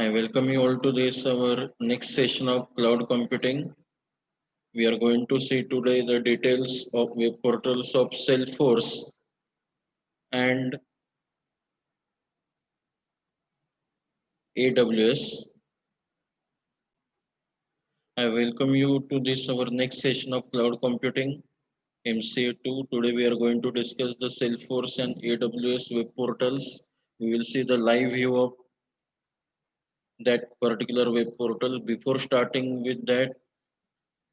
I welcome you all to this our next session of cloud computing. We are going to see today the details of web portals of Salesforce and AWS. I welcome you to this our next session of cloud computing MCA2. Today we are going to discuss the Salesforce and AWS web portals. We will see the live view of that particular web portal. Before starting with that,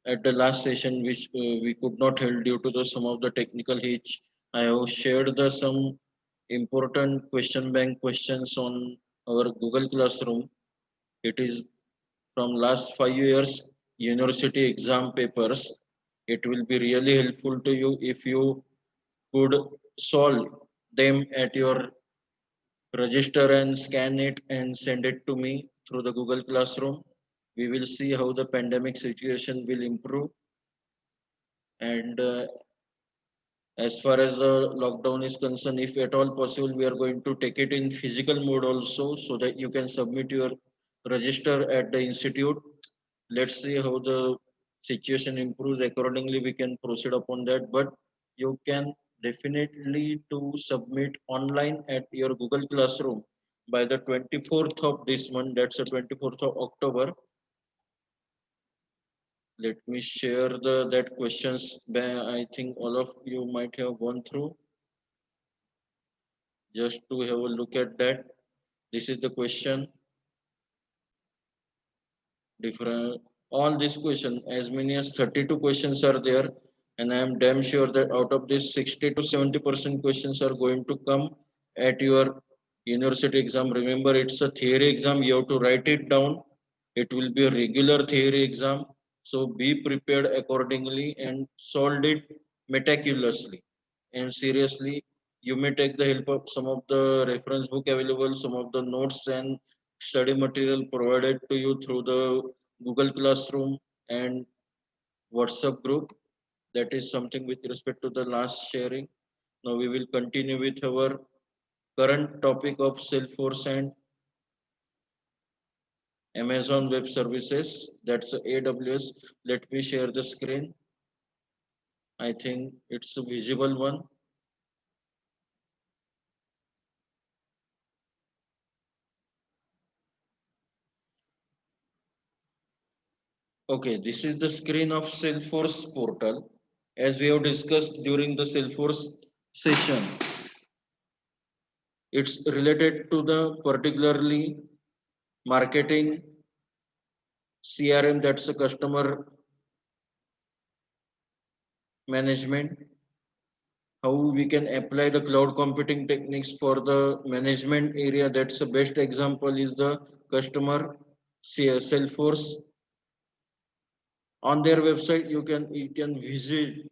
at the last session which we could not hold due to the some of the technical hitch, I have shared the some important question bank questions on our Google Classroom. It is from last 5 years university exam papers. It will be really helpful to you if you could solve them at your register and scan it and send it to me through the Google Classroom. We will see how the pandemic situation will improve. And as far as the lockdown is concerned, if at all possible, we are going to take it in physical mode also so that you can submit your register at the institute. Let's see how the situation improves. Accordingly, we can proceed upon that. But you can definitely to submit online at your Google Classroom by the 24th of this month. That's the 24th of October. Let me share the that questions. I think all of you might have gone through. Just to have a look at that. This is the question. Different all these questions, as many as 32 questions are there, and I am damn sure that out of this 60 to 70% questions are going to come at your university exam. Remember, it's a theory exam, you have to write it down. It will be a regular theory exam. So be prepared accordingly and solve it meticulously and seriously. You may take the help of some of the reference book available, some of the notes and study material provided to you through the Google Classroom and WhatsApp group. That is something with respect to the last sharing. Now we will continue with our current topic of Salesforce and Amazon Web Services. That's AWS. Let me share the screen. I think it's a visible one. Okay, this is the screen of Salesforce portal. As we have discussed during the Salesforce session, it's related to the particularly marketing CRM, that's a customer management. How we can apply the cloud computing techniques for the management area. That's the best example is the customer Salesforce. On their website, you can visit,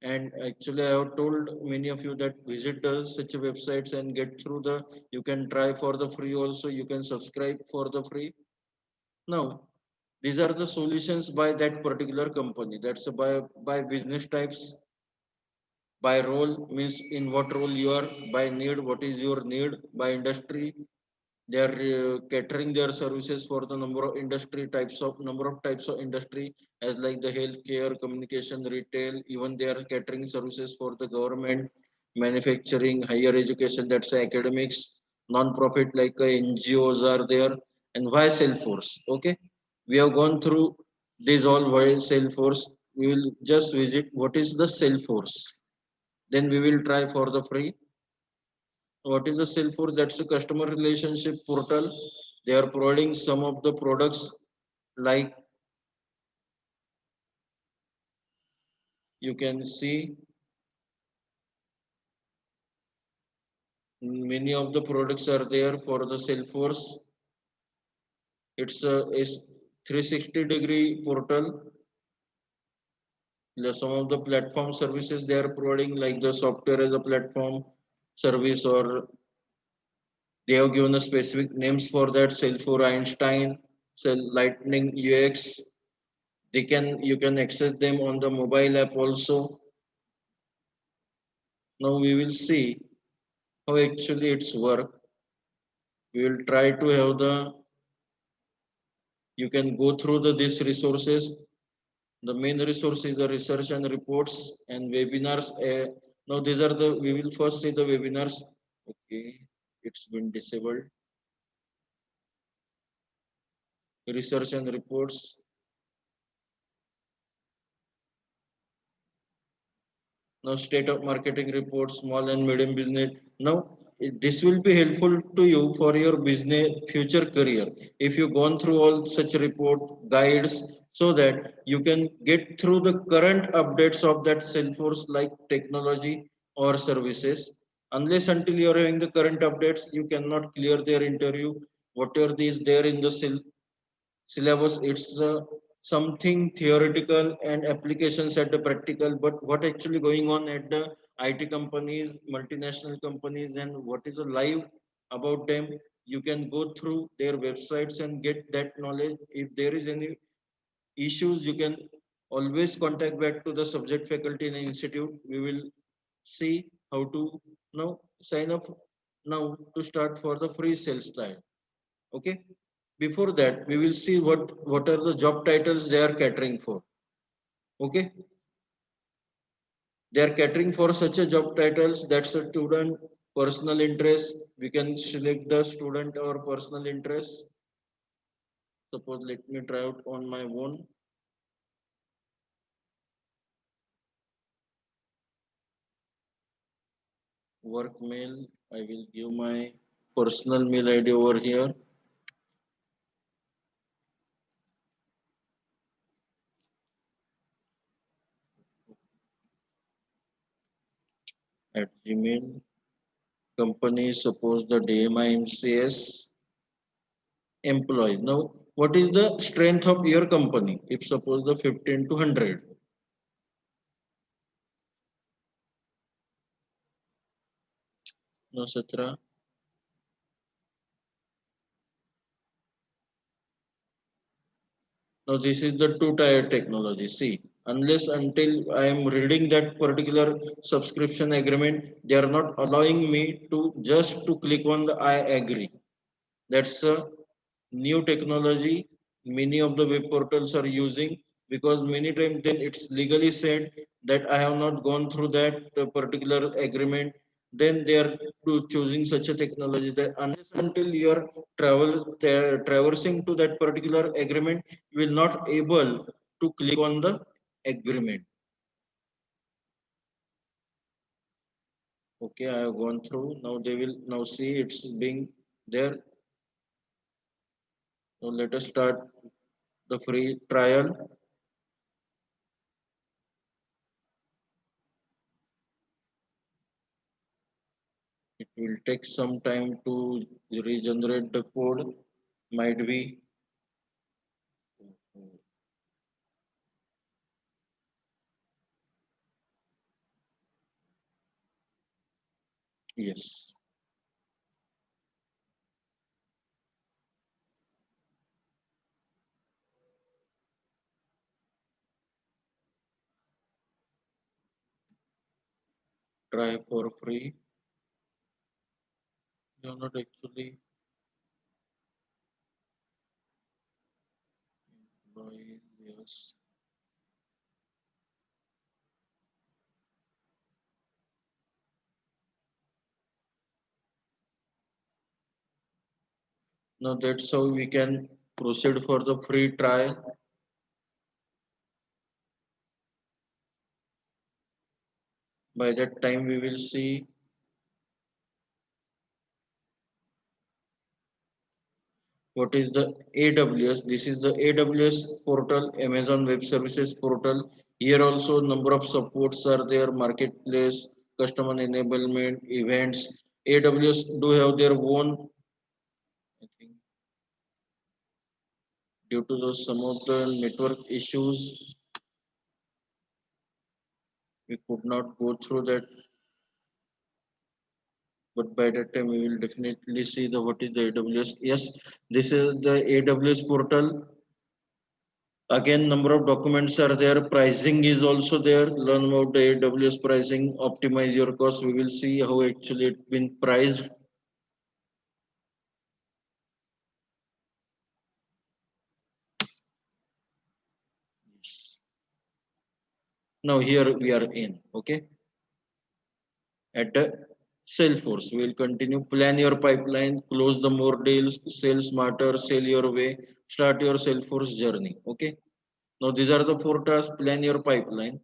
and actually I have told many of you that visit such websites and get through the. You can try for the free also. You can subscribe for the free. Now these are the solutions by that particular company. That's by business types, by role means in what role you are, by need what is your need, by industry they are catering their services for the number of types of industry, as like the healthcare, communication, retail. Even they are catering services for the government, manufacturing, higher education, that's academics, non-profit like NGOs are there. And why Salesforce? Okay, we have gone through these all. Why Salesforce? We will just visit what is the Salesforce, then we will try for the free. What is the Salesforce? That's a customer relationship portal. They are providing some of the products like you can see many of the products are there for the Salesforce. It's 360-degree portal. Some of the platform services they are providing like the software as a platform service, or they have given a specific names for that. Salesforce Einstein, Lightning UX. You can access them on the mobile app also. Now we will see how actually it's work. We will try to have the You can go through these resources. The main resource is the research and reports and webinars. Now these are the, we will first see the webinars. Okay, it's been disabled. Research and reports. Now state of marketing reports, small and medium business. Now this will be helpful to you for your business future career if you gone through all such report guides, so that you can get through the current updates of that Salesforce like technology or services. Unless until you are having the current updates, you cannot clear their interview. Whatever is there in the syllabus, it's something theoretical and applications at the practical, but what actually going on at the IT companies, multinational companies, and what is the live about them, you can go through their websites and get that knowledge. If there is any issues, you can always contact back to the subject faculty in the institute. We will see how to now sign up now to start for the free sales trial. Okay, before that we will see what are the job titles they are catering for. Okay, they are catering for such a job titles, that's a student personal interest. We can select the student or personal interest. Suppose let me try out on my own. Work mail, I will give my personal mail ID over here. At Gmail. Company, suppose the DMIMCS. Employees. Now, what is the strength of your company? If suppose the 15 to 100. No, Satra. Now, this is the two-tier technology. See, unless until I am reading that particular subscription agreement, they are not allowing me to just to click on the I agree. That's a new technology many of the web portals are using, because many times then it's legally said that I have not gone through that particular agreement. Then they are choosing such a technology that unless until you are traversing to that particular agreement, you will not able to click on the agreement. Okay, I have gone through. Now they will now see it's being there. So let us start the free trial. It will take some time to regenerate the code. Might be. Yes. Try for free. You're not actually employee. Yes. Now that's how we can proceed for the free trial. By that time we will see what is the AWS. This is the AWS portal, Amazon Web Services portal. Here also number of supports are there, marketplace, customer enablement, events. AWS do have their own, I think, due to those some of the network issues, we could not go through that. But by that time we will definitely see the what is the AWS. Yes, this is the AWS portal. Again, number of documents are there. Pricing is also there. Learn about the AWS pricing. Optimize your cost. We will see how actually it's been priced. Now here we are in, okay, at the Salesforce. We will continue. Plan your pipeline, close the more deals, sell smarter, sell your way, start your Salesforce journey. Okay. Now these are the four tasks. Plan your pipeline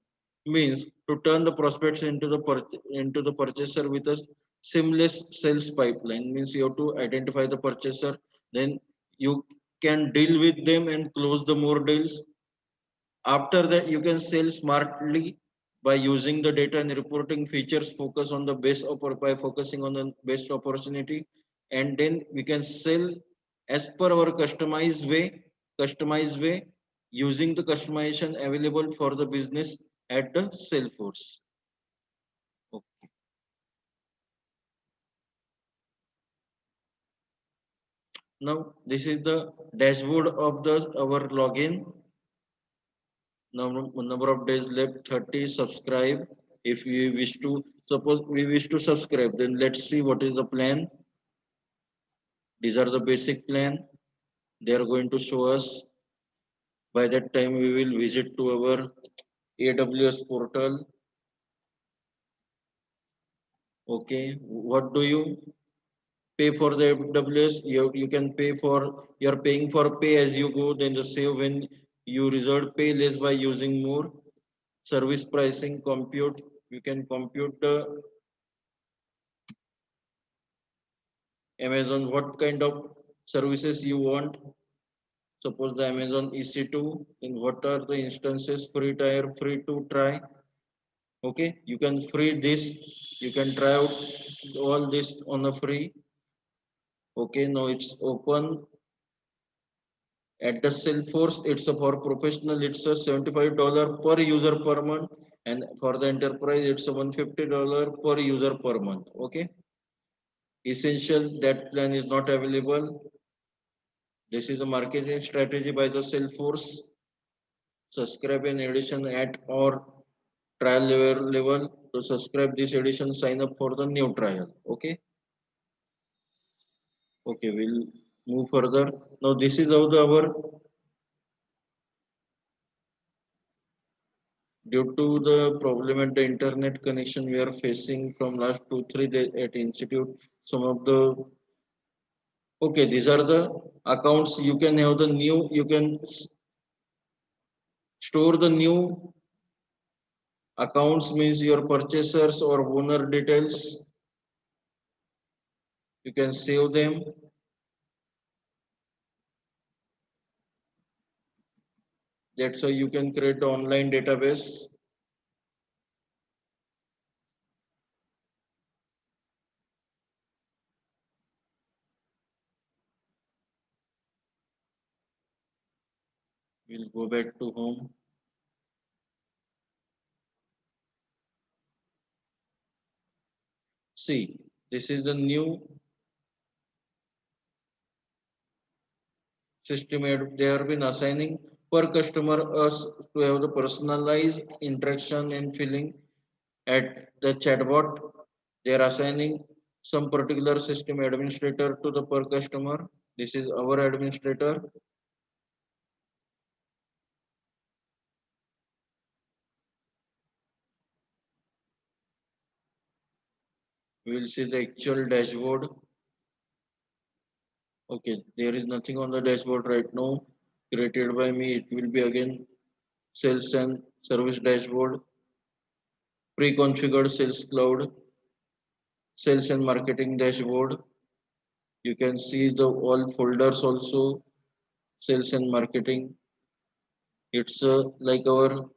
means to turn the prospects into the purchaser with a seamless sales pipeline. Means you have to identify the purchaser, then you can deal with them and close the more deals. After that, you can sell smartly by using the data and reporting features. Focus on the best by focusing on the best opportunity, and then we can sell as per our customized way using the customization available for the business at the Salesforce. Okay. Now this is the dashboard of the our login. Now number of days left 30. Subscribe. If we wish to suppose we wish to subscribe, then let's see what is the plan. These are the basic plan. They are going to show us. By that time we will visit to our AWS portal. Okay, what do you pay for the AWS? You can pay for, you're paying for pay as you go, then the save when you result, pay less by using more. Service pricing compute, you can compute the Amazon, what kind of services you want. Suppose the Amazon EC2, then what are the instances free to try. Okay, you can free this, you can try out all this on a free. Okay, now it's open at the Salesforce. It's a for professional, it's a $75 per user per month, and for the enterprise, it's a $150 per user per month. Okay, essential that plan is not available. This is a marketing strategy by the Salesforce. Subscribe an edition at or trial level. To subscribe this edition, sign up for the new trial. Okay. Okay, we'll move further. Now this is how our due to the problem at the internet connection we are facing from last 2 3 days at institute. Some of the okay, these are the accounts. You can have the new. You can store the new accounts means your purchasers or owner details. You can save them. That's how you can create the online database. We'll go back to home. See, this is the new system. They have been assigning per customer us to have the personalized interaction and feeling at the chatbot. They are assigning some particular system administrator to the per customer. This is our administrator. We will see the actual dashboard. Okay, there is nothing on the dashboard right now created by me. It will be again sales and service dashboard, pre-configured sales cloud, sales and marketing dashboard. You can see the all folders also, sales and marketing. It's like our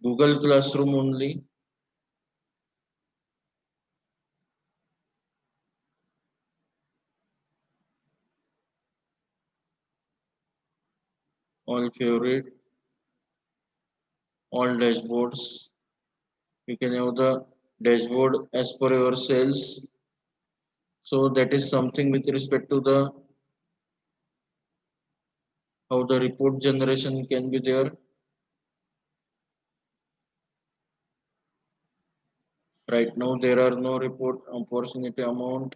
Google Classroom only. All favorite, all dashboards. You can have the dashboard as per your sales. So that is something with respect to the how the report generation can be there. Right now there are no report opportunity amount,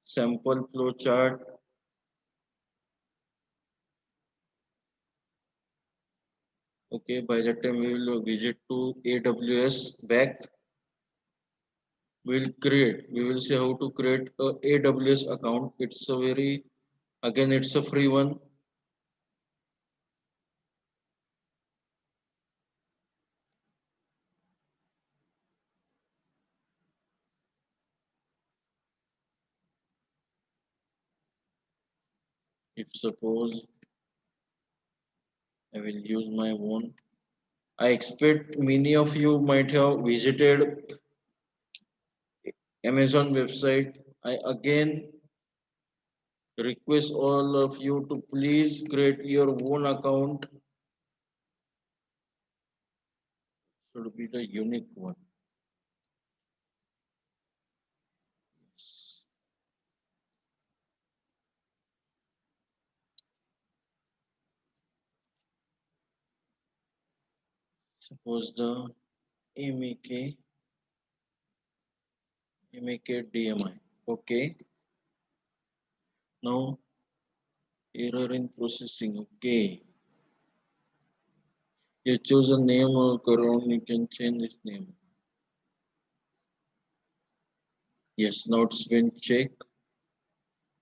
sample flow chart. Okay, by that time we will visit to AWS back. We will see how to create a AWS account. It's a very, again, it's a free one. If suppose I will use my own, I expect many of you might have visited Amazon website. I again request all of you to please create your own account. Should be the unique one. Suppose the MEK DMI. Okay. Now error in processing. Okay. You choose a name or Karon, you can change this name. Yes, now it's been checked.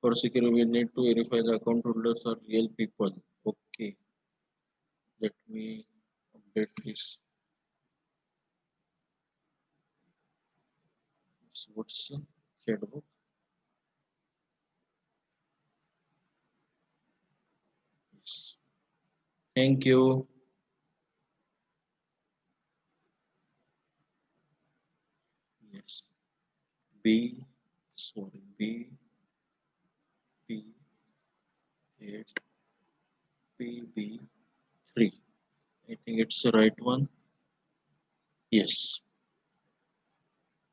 For security, we need to verify the account holders are real people. Okay. Let me update this. So what's the chatbot? Yes. Thank you. Yes. B, sorry, B 8 PB3. I think it's the right one. Yes.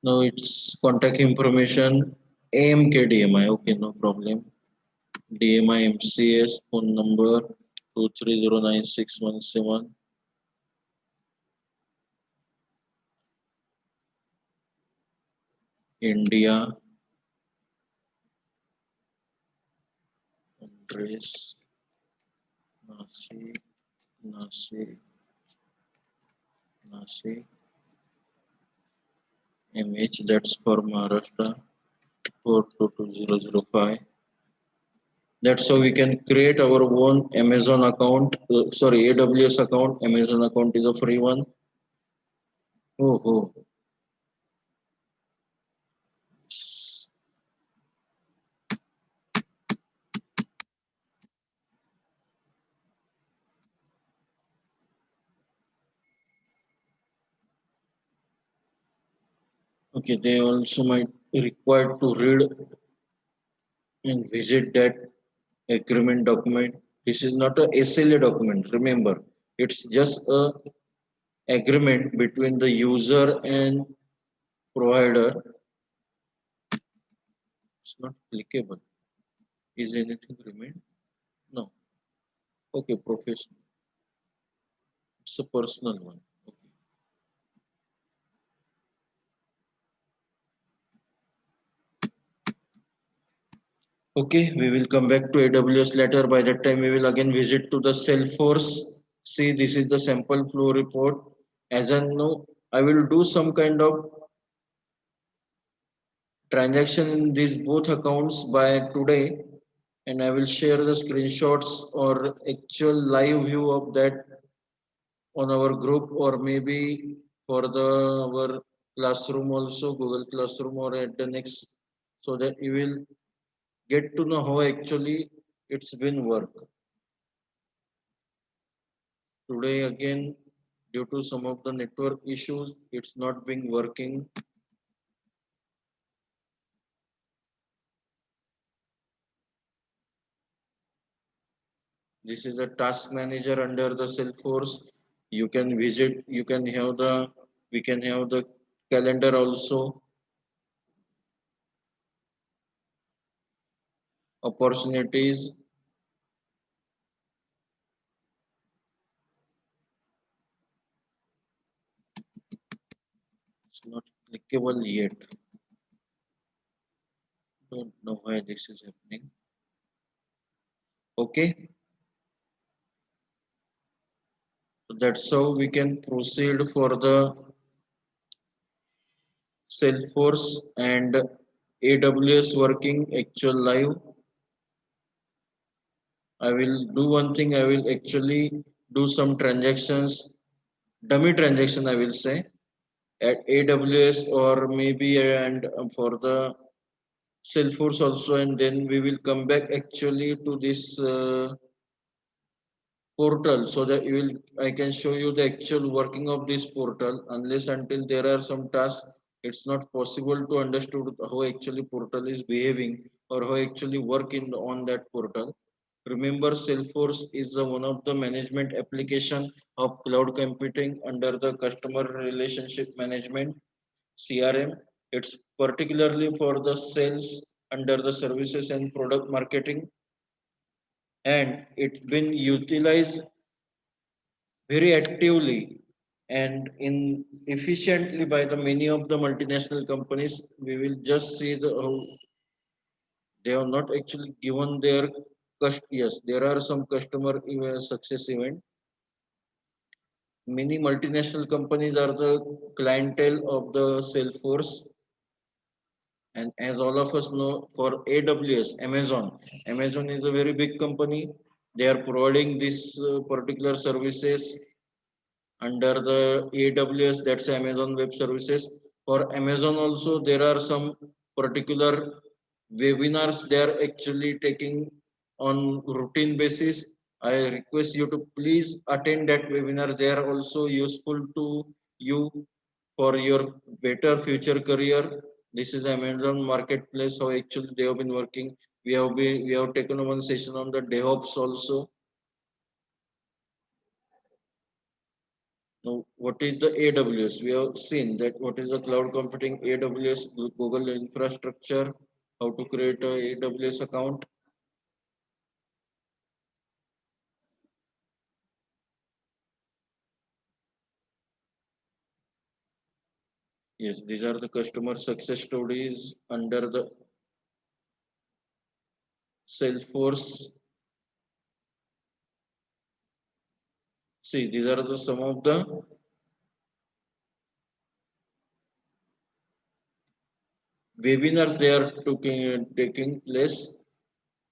Now it's contact information AMKDMI. Okay, no problem. DMI MCS phone number 2309617. India address Nashik, Nashik, Nashik, MH, that's for Maharashtra 4220005. That's how we can create our own Amazon account. Sorry, AWS account. Amazon account is a free one. Oh, oh. Okay, they also might be required to read and visit that agreement document. This is not a SLA document. Remember, it's just a agreement between the user and provider. It's not clickable. Is anything remain? No. Okay, professional. It's a personal one. Okay. Okay, we will come back to AWS later. By that time, we will again visit to the Salesforce. See, this is the sample flow report. As I know, I will do some kind of transaction in these both accounts by today, and I will share the screenshots or actual live view of that on our group, or maybe for the our classroom also, Google Classroom, or at the next, so that you will get to know how actually it's been work. Today again, due to some of the network issues, it's not been working. This is a task manager under the Salesforce. You can visit, you can have the, we can have the calendar also, opportunities. It's not clickable yet. Don't know why this is happening. Okay. That's how we can proceed for the Salesforce and AWS working actual live. I will do one thing. I will actually do some transactions, dummy transaction, I will say, at AWS or maybe and for the Salesforce also, and then we will come back actually to this portal so that you will I can show you the actual working of this portal. Unless until there are some tasks, it's not possible to understand how actually portal is behaving or how actually work in on that portal. Remember, Salesforce is the one of the management application of cloud computing under the customer relationship management, CRM. It's particularly for the sales under the services and product marketing, and it's been utilized very actively and in efficiently by the many of the multinational companies. We will just see the how they have not actually given their yes, there are some customer success event. Many multinational companies are the clientele of the Salesforce. And as all of us know, for AWS, Amazon is a very big company. They are providing this particular services under the AWS, that's Amazon Web Services. For Amazon also, there are some particular webinars they are actually taking on routine basis. I request you to please attend that webinar. They are also useful to you for your better future career. This is Amazon Marketplace, how actually they have been working. We have taken one session on the DevOps also. Now, what is the AWS? We have seen that what is the cloud computing AWS, Google infrastructure, how to create a AWS account. Yes, these are the customer success stories under the Salesforce. See, these are the some of the webinars they are taking place.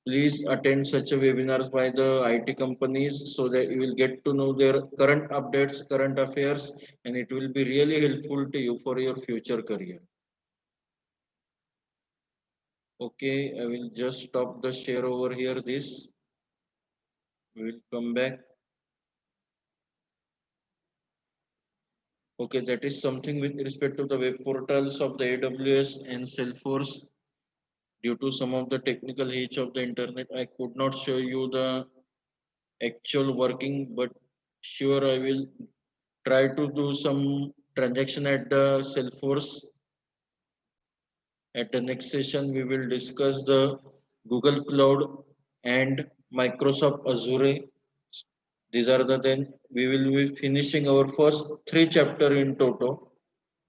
Please attend such a webinars by the IT companies so that you will get to know their current updates, current affairs, and it will be really helpful to you for your future career. Okay, I will just stop the share over here. This we will come back. Okay, that is something with respect to the web portals of the AWS and Salesforce. Due to some of the technical hitch of the internet, I could not show you the actual working, but sure I will try to do some transaction at the Salesforce. At the next session, we will discuss the Google Cloud and Microsoft Azure. These are the then we will be finishing our first three chapter in total,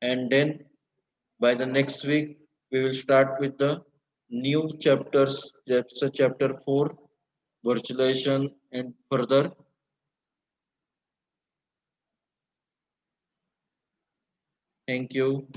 and then by the next week we will start with the new chapters. That's a chapter 4, virtualization and further. Thank you.